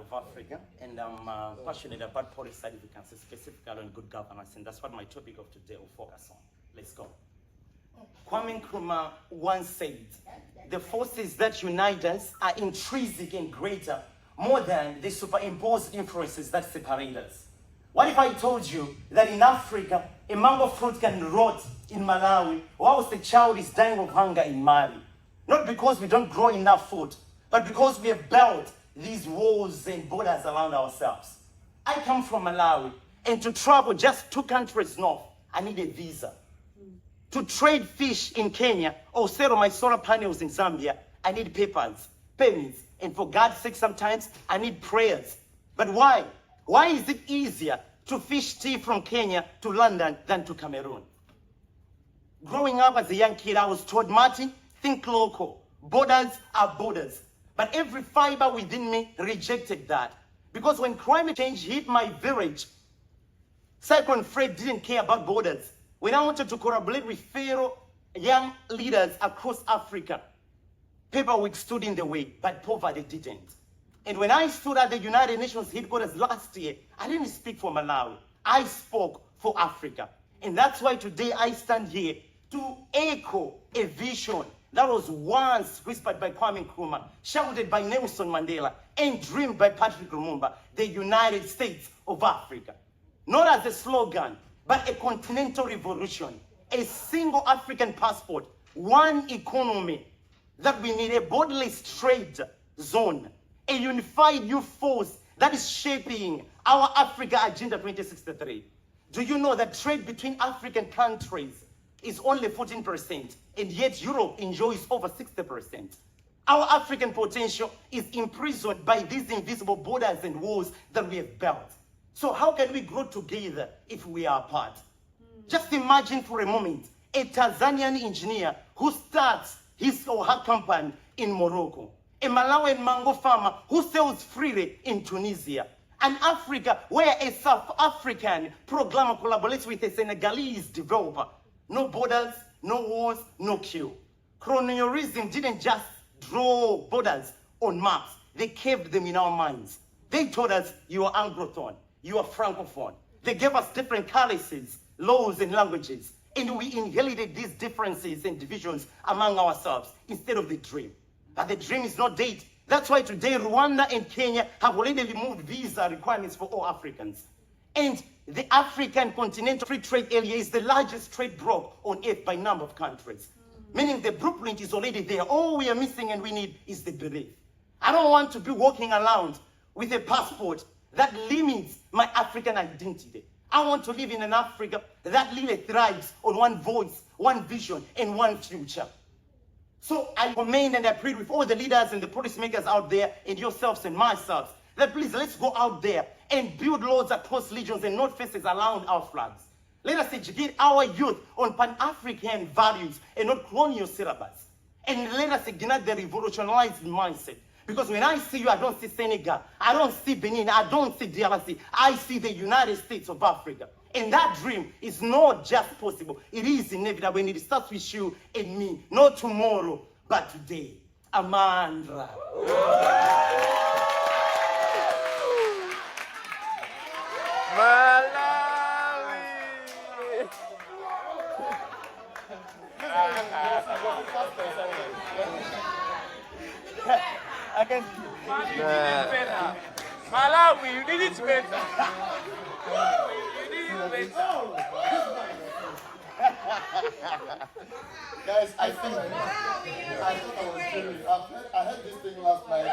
part of Africa, and I'm passionate about policy advocacy, specifically on good governance, and that's what my topic of today will focus on. Let's go. Kwame Nkrumah once said, "The forces that unite us are intrinsic and greater, more than the superimposed influences that separate us." What if I told you that in Africa, a mango fruit can rot in Malawi, whilst a child is dying of hunger in Mali? Not because we don't grow enough food, but because we have built these walls and borders around ourselves. I come from Malawi, and to travel just 2 countries north, I need a visa. To trade fish in Kenya or sell my solar panels in Zambia, I need papers, permits, and for God's sake, sometimes I need prayers. But why? Why is it easier to fish tea from Kenya to London than to Cameroon? Growing up as a young kid, I was taught, Martin, think local. Borders are borders. But every fiber within me rejected that. Because when climate change hit my village, Cyclone Fred didn't care about borders. When I wanted to collaborate with fellow young leaders across Africa, paperwork stood in the way, but poverty didn't. And when I stood at the United Nations headquarters last year, I didn't speak for Malawi. I spoke for Africa. And that's why today I stand here to echo a vision that was once whispered by Kwame Nkrumah, shouted by Nelson Mandela, and dreamed by Patrick Lumumba, the United States of Africa. Not as a slogan, but a continental revolution, a single African passport, one economy, that we need a borderless trade zone, a unified youth force that is shaping our Africa Agenda 2063. Do you know that trade between African countries is only 14%, and yet Europe enjoys over 60%? Our African potential is imprisoned by these invisible borders and walls that we have built. So how can we grow together if we are apart? Just imagine for a moment a Tanzanian engineer who starts his or her company in Morocco, a Malawian mango farmer who sells freely in Tunisia, an Africa where a South African programmer collaborates with a Senegalese developer. No borders, no wars, no queue. Colonialism didn't just draw borders on maps, they carved them in our minds. They told us you are Anglophone, you are Francophone. They gave us different currencies, laws, and languages. And we inherited these differences and divisions among ourselves instead of the dream. But the dream is not dead. That's why today Rwanda and Kenya have already removed visa requirements for all Africans. And the African Continental Free Trade Area is the largest trade bloc on earth by number of countries. Meaning the blueprint is already there. All we are missing and we need is the belief. I don't want to be walking around with a passport that limits my African identity. I want to live in an Africa that really thrives on one voice, one vision, and one future. So I commend and I plead with all the leaders and the policymakers out there, and yourselves and myself, that please let's go out there and build roads across regions and not faces around our flags. Let us educate our youth on Pan-African values and not colonial syllabus. And let us ignite the revolutionized mindset. Because when I see you, I don't see Senegal, I don't see Benin, I don't see DRC, I see the United States of Africa. And that dream is not just possible, it is inevitable, and it starts with you and me, not tomorrow, but today. Amandla. Malawi! I can. Malawi, you did it better. You did it better. Guys, I thought I was dreaming. I heard this thing last night.